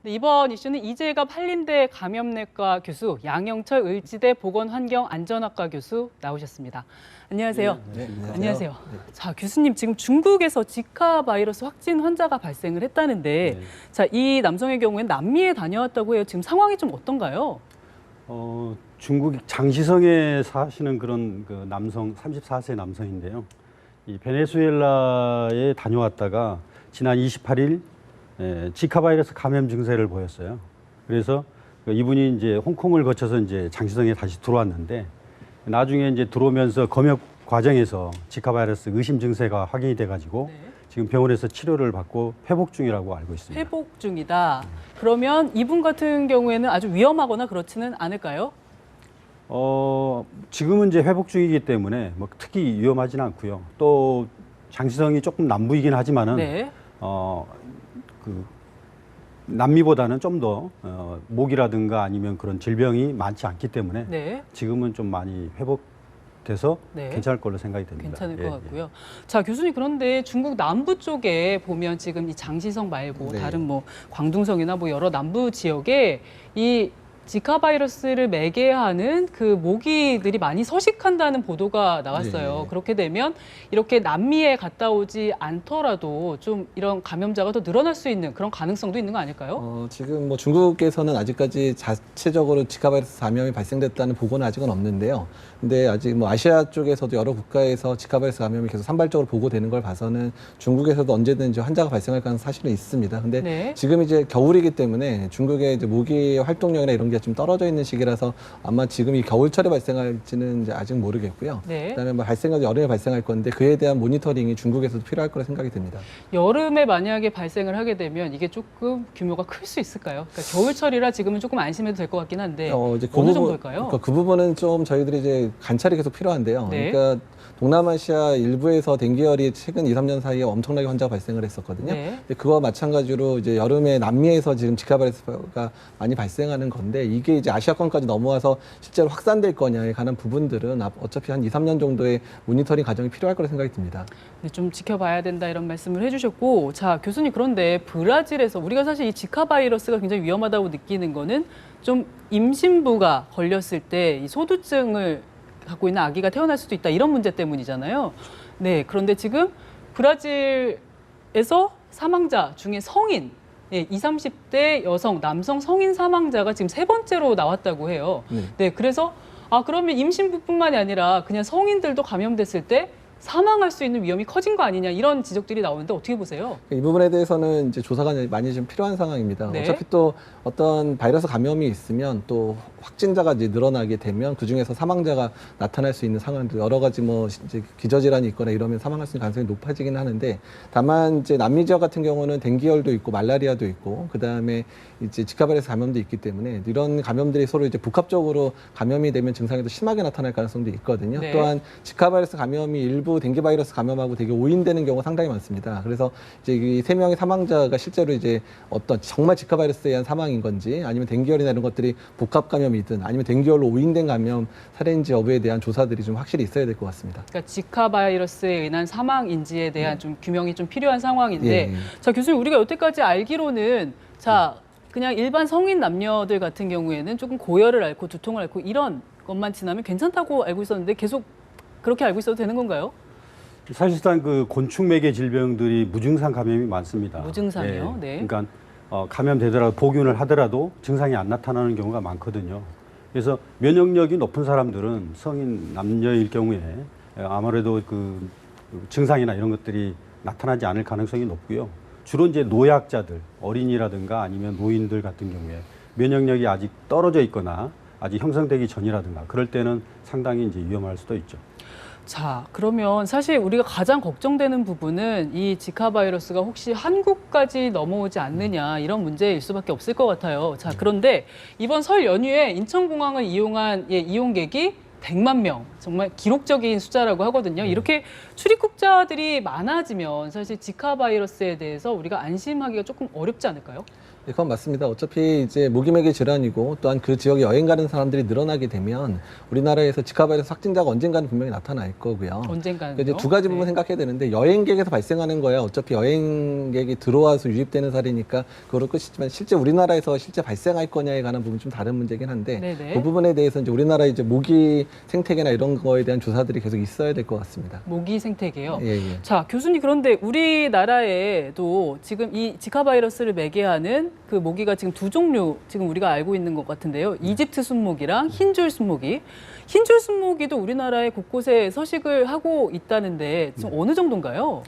네, 이번 이슈는 이재갑 한림대 감염내과 교수, 양영철 의지대 보건환경안전학과 교수 나오셨습니다. 안녕하세요. 네, 안녕하세요. 자, 교수님 지금 중국에서 지카 바이러스 확진 환자가 발생을 했다는데, 자, 이 남성의 경우에는 남미에 다녀왔다고 해요. 지금 상황이 좀 어떤가요? 중국 장시성에 사시는 그런 그 남성, 34세 남성인데요. 이 베네수엘라에 다녀왔다가 지난 28일 지카 바이러스 감염 증세를 보였어요. 그래서 이분이 이제 홍콩을 거쳐서 이제 장시성에 다시 들어왔는데 나중에 이제 들어오면서 검역 과정에서 지카 바이러스 의심 증세가 확인이 돼가지고 지금 병원에서 치료를 받고 회복 중이라고 알고 있습니다. 회복 중이다. 그러면 이분 같은 경우에는 아주 위험하거나 그렇지는 않을까요? 지금은 이제 회복 중이기 때문에 뭐 특히 위험하지는 않고요. 또 장시성이 조금 남부이긴 하지만은 그 남미보다는 좀 더 목이라든가 아니면 그런 질병이 많지 않기 때문에 지금은 좀 많이 회복돼서 괜찮을 걸로 생각이 됩니다. 괜찮을 것 같고요. 자, 교수님, 그런데 중국 남부 쪽에 보면 지금 이 장시성 말고 다른 뭐 광둥성이나 뭐 여러 남부 지역에 이 지카 바이러스를 매개하는 그 모기들이 많이 서식한다는 보도가 나왔어요. 그렇게 되면 이렇게 남미에 갔다 오지 않더라도 좀 이런 감염자가 더 늘어날 수 있는 그런 가능성도 있는 거 아닐까요? 지금 뭐 중국에서는 아직까지 자체적으로 지카 바이러스 감염이 발생됐다는 보고는 아직은 없는데요. 근데 아직 뭐 아시아 쪽에서도 여러 국가에서 지카 바이러스 감염이 계속 산발적으로 보고되는 걸 봐서는 중국에서도 언제든지 환자가 발생할 가능성이 사실은 있습니다. 근데 지금 이제 겨울이기 때문에 중국의 이제 모기 활동량이나 이런 게 좀 떨어져 있는 시기라서 아마 지금 이 겨울철에 발생할지는 이제 아직 모르겠고요. 그다음에 뭐 발생하지 여름에 발생할 건데 그에 대한 모니터링이 중국에서도 필요할 거라 생각이 듭니다. 여름에 만약에 발생을 하게 되면 이게 조금 규모가 클 수 있을까요? 그러니까 겨울철이라 지금은 조금 안심해도 될 것 같긴 한데 이제 어느 정도일까요? 그러니까 그 부분은 좀 저희들이 이제 관찰이 계속 필요한데요. 그러니까 동남아시아 일부에서 댕기열이 최근 2, 3년 사이에 엄청나게 환자가 발생을 했었거든요. 근데 그와 마찬가지로 이제 여름에 남미에서 지금 지카 바이러스가 많이 발생하는 건데 이게 이제 아시아권까지 넘어와서 실제로 확산될 거냐에 관한 부분들은 어차피 한 2, 3년 정도의 모니터링 과정이 필요할 거라 생각이 듭니다. 네, 좀 지켜봐야 된다 이런 말씀을 해주셨고, 자, 교수님, 그런데 브라질에서 우리가 사실 이 지카 바이러스가 굉장히 위험하다고 느끼는 거는 좀 임신부가 걸렸을 때 이 소두증을 갖고 있는 아기가 태어날 수도 있다 이런 문제 때문이잖아요. 네, 그런데 지금 브라질에서 사망자 중에 성인 20, 30대 여성, 남성 성인 사망자가 지금 3번째로 나왔다고 해요. 네, 그래서 그러면 임신부뿐만이 아니라 그냥 성인들도 감염됐을 때 사망할 수 있는 위험이 커진 거 아니냐 이런 지적들이 나오는데 어떻게 보세요? 이 부분에 대해서는 이제 조사가 많이 좀 필요한 상황입니다. 어차피 또 어떤 바이러스 감염이 있으면 또 확진자가 이제 늘어나게 되면 그 중에서 사망자가 나타날 수 있는 상황들 여러 가지 뭐 이제 기저질환이 있거나 이러면 사망할 수 있는 가능성이 높아지긴 하는데 다만 이제 남미 지역 같은 경우는 댕기열도 있고 말라리아도 있고 그 다음에 이제 지카 바이러스 감염도 있기 때문에 이런 감염들이 서로 이제 복합적으로 감염이 되면 증상이 더 심하게 나타날 가능성도 있거든요. 또한 지카 바이러스 감염이 일부 댕기 바이러스 감염하고 되게 오인되는 경우가 상당히 많습니다. 그래서 이제 이 3명의 사망자가 실제로 이제 어떤 정말 지카 바이러스에 의한 사망인 건지 아니면 댕기열이나 이런 것들이 복합 감염이든 아니면 댕기열로 오인된 감염 사례인지 여부에 대한 조사들이 좀 확실히 있어야 될 것 같습니다. 그러니까 지카 바이러스에 의한 사망인지에 대한 좀 규명이 좀 필요한 상황인데, 자, 교수님, 우리가 여태까지 알기로는 자, 그냥 일반 성인 남녀들 같은 경우에는 조금 고열을 앓고 두통을 앓고 이런 것만 지나면 괜찮다고 알고 있었는데 계속 그렇게 알고 있어도 되는 건가요? 사실상 그 곤충 매개 질병들이 무증상 감염이 많습니다. 무증상이요? 그러니까 감염되더라도 복균을 하더라도 증상이 안 나타나는 경우가 많거든요. 그래서 면역력이 높은 사람들은 성인 남녀일 경우에 아무래도 그 증상이나 이런 것들이 나타나지 않을 가능성이 높고요. 주로 이제 노약자들, 어린이라든가 아니면 노인들 같은 경우에 면역력이 아직 떨어져 있거나 아직 형성되기 전이라든가 그럴 때는 상당히 이제 위험할 수도 있죠. 자, 그러면 사실 우리가 가장 걱정되는 부분은 이 지카 바이러스가 혹시 한국까지 넘어오지 않느냐 이런 문제일 수밖에 없을 것 같아요. 자, 그런데 이번 설 연휴에 인천공항을 이용한 이용객이 100만 명, 정말 기록적인 숫자라고 하거든요. 이렇게 출입국자들이 많아지면 사실 지카 바이러스에 대해서 우리가 안심하기가 조금 어렵지 않을까요? 네, 그건 맞습니다. 어차피 이제 모기맥의 질환이고 또한 그 지역에 여행 가는 사람들이 늘어나게 되면 우리나라에서 지카 바이러스 확진자가 언젠가는 분명히 나타날 거고요. 언젠가는요? 그러니까 이제 두 가지 부분 생각해야 되는데 여행객에서 발생하는 거야 어차피 여행객이 들어와서 유입되는 사례니까 그거로 끝이지만 실제 우리나라에서 실제 발생할 거냐에 관한 부분 좀 다른 문제긴 한데 네네. 그 부분에 대해서 이제 우리나라 이제 모기 생태계나 이런 거에 대한 조사들이 계속 있어야 될 것 같습니다. 모기 생태계요. 예, 예. 자, 교수님 그런데 우리나라에도 지금 이 지카 바이러스를 매개하는 그 모기가 지금 두 종류 지금 우리가 알고 있는 것 같은데요. 이집트 순모기랑 흰줄 순모기. 흰줄 순모기도 우리나라에 곳곳에 서식을 하고 있다는데 지금 어느 정도인가요?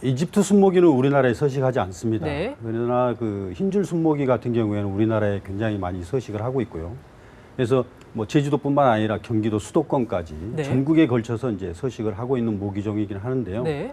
이집트 순모기는 우리나라에 서식하지 않습니다. 네. 그러나 그 흰줄 순모기 같은 경우에는 우리나라에 굉장히 많이 서식을 하고 있고요. 그래서 뭐 제주도뿐만 아니라 경기도 수도권까지 네. 전국에 걸쳐서 이제 서식을 하고 있는 모기종이긴 하는데요. 네.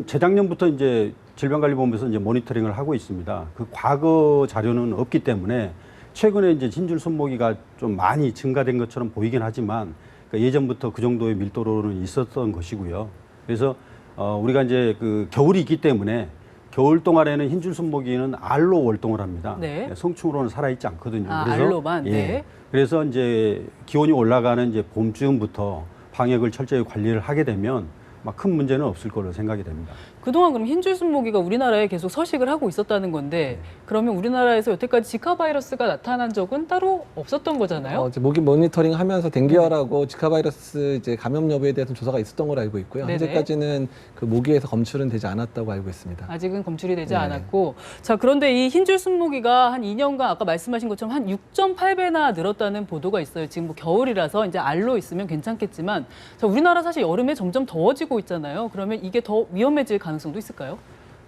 재작년부터 이제 질병관리본부에서 이제 모니터링을 하고 있습니다. 그 과거 자료는 없기 때문에 최근에 이제 흰줄 순모기가 좀 많이 증가된 것처럼 보이긴 하지만 그러니까 예전부터 그 정도의 밀도로는 있었던 것이고요. 그래서 우리가 이제 그 겨울이 있기 때문에 겨울 동안에는 흰줄 순모기는 알로 월동을 합니다. 네. 성충으로는 살아있지 않거든요. 아, 그래서 알로만. 예. 네. 그래서 이제 기온이 올라가는 이제 봄쯤부터 방역을 철저히 관리를 하게 되면 막 큰 문제는 없을 거로 생각이 됩니다. 그동안 그럼 흰줄 순모기가 우리나라에 계속 서식을 하고 있었다는 건데 그러면 우리나라에서 여태까지 지카 바이러스가 나타난 적은 따로 없었던 거잖아요? 이제 모기 모니터링 하면서 댕기열하고 지카 바이러스 이제 감염 여부에 대해서 조사가 있었던 걸로 알고 있고요. 네네. 현재까지는 그 모기에서 검출은 되지 않았다고 알고 있습니다. 아직은 검출이 되지 네. 않았고 자 그런데 이 흰줄 순모기가 한 2년간 아까 말씀하신 것처럼 한 6.8배나 늘었다는 보도가 있어요. 지금 뭐 겨울이라서 이제 알로 있으면 괜찮겠지만 자 우리나라 사실 여름에 점점 더워지고 있잖아요. 그러면 이게 더 위험해질 가능성도 있을까요?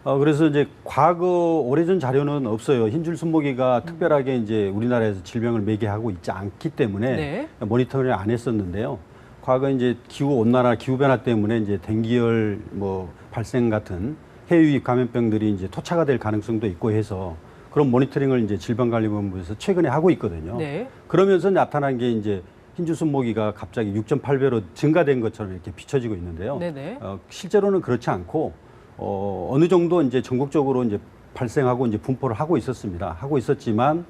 그래서 이제 과거 오래전 자료는 없어요. 흰줄 순모기가 특별하게 이제 우리나라에서 질병을 매개하고 있지 않기 때문에 네. 모니터링을 안 했었는데요. 과거 이제 기후 온난화, 기후 변화 때문에 이제 댕기열 뭐 발생 같은 해유입 감염병들이 이제 토착화 될 가능성도 있고 해서 그런 모니터링을 이제 질병관리본부에서 최근에 하고 있거든요. 네. 그러면서 나타난 게 이제 흰줄 순모기가 갑자기 6.8배로 증가된 것처럼 이렇게 비춰지고 있는데요. 네네. 실제로는 그렇지 않고 어느 정도 이제 전국적으로 이제 발생하고 이제 분포를 하고 있었습니다. 하고 있었지만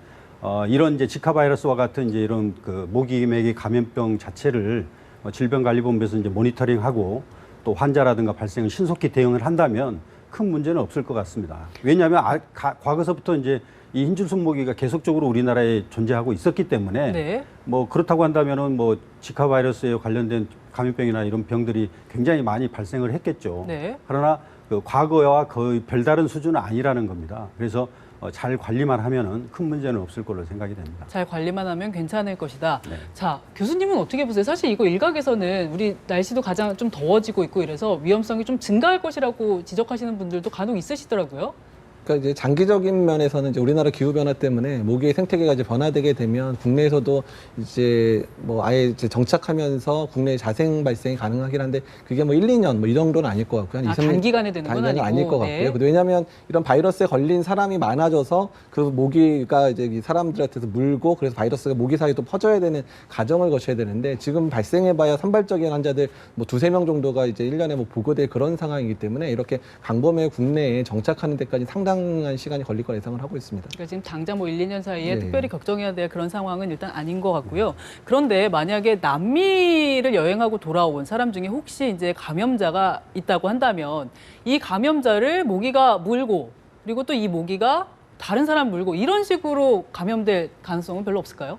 이런 이제 지카 바이러스와 같은 이제 이런 그 모기매개 감염병 자체를 질병관리본부에서 이제 모니터링하고 또 환자라든가 발생을 신속히 대응을 한다면 큰 문제는 없을 것 같습니다. 왜냐하면 과거서부터 이제 이 흰줄 순모기가 계속적으로 우리나라에 존재하고 있었기 때문에 네. 뭐 그렇다고 한다면은 뭐 지카 바이러스에 관련된 감염병이나 이런 병들이 굉장히 많이 발생을 했겠죠. 네. 그러나 그 과거와 거의 별다른 수준은 아니라는 겁니다. 그래서 잘 관리만 하면은 큰 문제는 없을 걸로 생각이 됩니다. 잘 관리만 하면 괜찮을 것이다. 네. 자, 교수님은 어떻게 보세요? 사실 이거 일각에서는 우리 날씨도 가장 좀 더워지고 있고 이래서 위험성이 좀 증가할 것이라고 지적하시는 분들도 간혹 있으시더라고요. 그러니까 이제 장기적인 면에서는 이제 우리나라 기후 변화 때문에 모기의 생태계가 이제 변화되게 되면 국내에서도 이제 뭐 아예 이제 정착하면서 국내 자생 발생이 가능하긴 한데 그게 뭐 1, 2년 뭐 이 정도는 아닐 것 같고요. 한 2, 3년 단기간에 되는 건 단기간은 아니고. 아닐 것 같고요. 네. 왜냐하면 이런 바이러스에 걸린 사람이 많아져서 그 모기가 이제 이 사람들한테서 물고 그래서 바이러스가 모기 사이도 퍼져야 되는 과정을 거쳐야 되는데 지금 발생해봐야 산발적인 환자들 뭐 2~3명 정도가 이제 1년에 뭐 보고될 그런 상황이기 때문에 이렇게 광범위하게 국내에 정착하는 데까지 상당한 시간이 걸릴 거라 예상을 하고 있습니다. 그러니까 지금 당장 뭐 1, 2년 사이에 네. 특별히 걱정해야 될 그런 상황은 일단 아닌 것 같고요. 그런데 만약에 남미를 여행하고 돌아온 사람 중에 혹시 이제 감염자가 있다고 한다면 이 감염자를 모기가 물고 그리고 또 이 모기가 다른 사람 물고 이런 식으로 감염될 가능성은 별로 없을까요?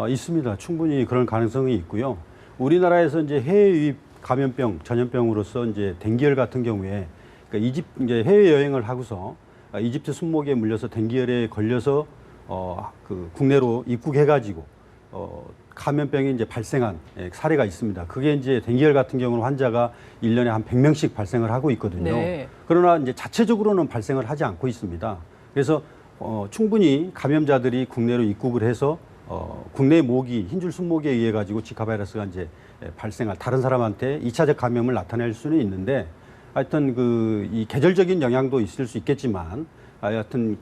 있습니다. 충분히 그런 가능성이 있고요. 우리나라에서 이제 해외 유입 감염병, 전염병으로서 이제 댕기열 같은 경우에 그러니까 이제 해외 여행을 하고서 이집트 순모기에 물려서 댕기열에 걸려서 그 국내로 입국해가지고 감염병이 이제 발생한 사례가 있습니다. 그게 이제 댕기열 같은 경우는 환자가 1년에 한 100명씩 발생을 하고 있거든요. 네. 그러나 이제 자체적으로는 발생을 하지 않고 있습니다. 그래서 충분히 감염자들이 국내로 입국을 해서 국내 모기, 흰줄 순모기에 의해 가지고 지카 바이러스가 이제 발생할 다른 사람한테 2차적 감염을 나타낼 수는 있는데 하여튼 이 계절적인 영향도 있을 수 있겠지만 하여튼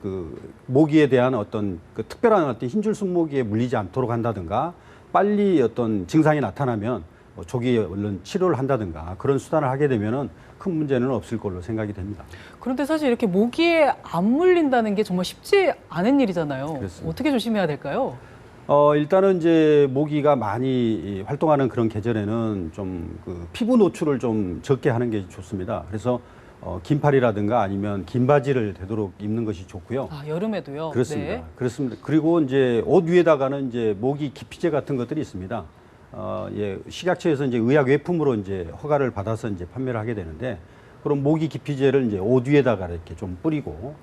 모기에 대한 어떤 특별한 어떤 흰줄 순모기에 물리지 않도록 한다든가 빨리 어떤 증상이 나타나면 조기에 얼른 치료를 한다든가 그런 수단을 하게 되면은 큰 문제는 없을 걸로 생각이 됩니다. 그런데 사실 이렇게 모기에 안 물린다는 게 정말 쉽지 않은 일이잖아요. 그렇습니다. 어떻게 조심해야 될까요? 일단은 이제 모기가 많이 활동하는 그런 계절에는 좀 그 피부 노출을 좀 적게 하는 게 좋습니다. 그래서 긴팔이라든가 아니면 긴 바지를 되도록 입는 것이 좋고요. 아, 여름에도요? 그렇습니다. 네. 그렇습니다. 그리고 이제 옷 위에다가는 이제 모기 기피제 같은 것들이 있습니다. 예, 식약처에서 이제 의약 외품으로 이제 허가를 받아서 이제 판매를 하게 되는데 그럼 모기 기피제를 이제 옷 위에다가 이렇게 좀 뿌리고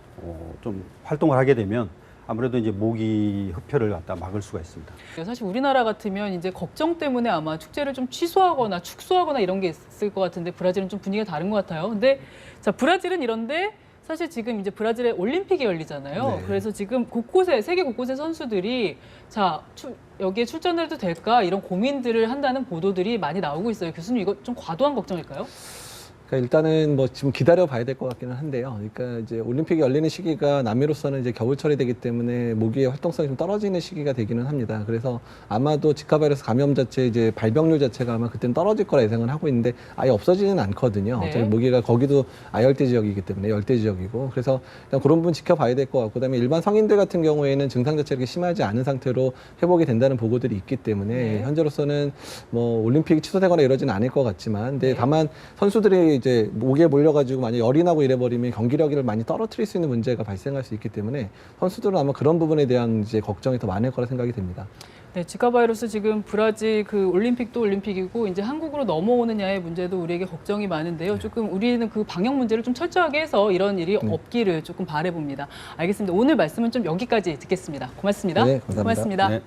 좀 활동을 하게 되면 아무래도 이제 모기 흡혈을 갖다 막을 수가 있습니다. 사실 우리나라 같으면 이제 걱정 때문에 아마 축제를 좀 취소하거나 축소하거나 이런 게 있을 것 같은데 브라질은 좀 분위기가 다른 것 같아요. 근데 자, 브라질은 이런데 사실 지금 이제 브라질에 올림픽이 열리잖아요. 네. 그래서 지금 곳곳에 세계 곳곳의 선수들이 자 여기에 출전해도 될까 이런 고민들을 한다는 보도들이 많이 나오고 있어요. 교수님 이거 좀 과도한 걱정일까요? 그러니까 일단은 뭐 지금 기다려 봐야 될 것 같기는 한데요. 그러니까 이제 올림픽이 열리는 시기가 남미로서는 이제 겨울철이 되기 때문에 모기의 활동성이 좀 떨어지는 시기가 되기는 합니다. 그래서 아마도 지카 바이러스 감염 자체 이제 발병률 자체가 아마 그때는 떨어질 거라 예상을 하고 있는데 아예 없어지지는 않거든요. 네. 어차피 모기가 거기도 아열대 지역이기 때문에 열대 지역이고 그래서 일단 그런 부분 지켜봐야 될 것 같고 그다음에 일반 성인들 같은 경우에는 증상 자체가 이렇게 심하지 않은 상태로 회복이 된다는 보고들이 있기 때문에 네. 현재로서는 뭐 올림픽이 취소되거나 이러지는 않을 것 같지만 근데 네. 다만 선수들이 이제 모기에 몰려가지고 만약 열이 나고 이래버리면 경기력을 많이 떨어뜨릴 수 있는 문제가 발생할 수 있기 때문에 선수들은 아마 그런 부분에 대한 이제 걱정이 더 많을 거라 생각이 됩니다. 네, 지카 바이러스 지금 브라질 그 올림픽도 올림픽이고 이제 한국으로 넘어오느냐의 문제도 우리에게 걱정이 많은데요. 조금 우리는 그 방역 문제를 좀 철저하게 해서 이런 일이 없기를 조금 바라봅니다. 알겠습니다. 오늘 말씀은 좀 여기까지 듣겠습니다. 고맙습니다. 네, 감사합니다. 고맙습니다. 네.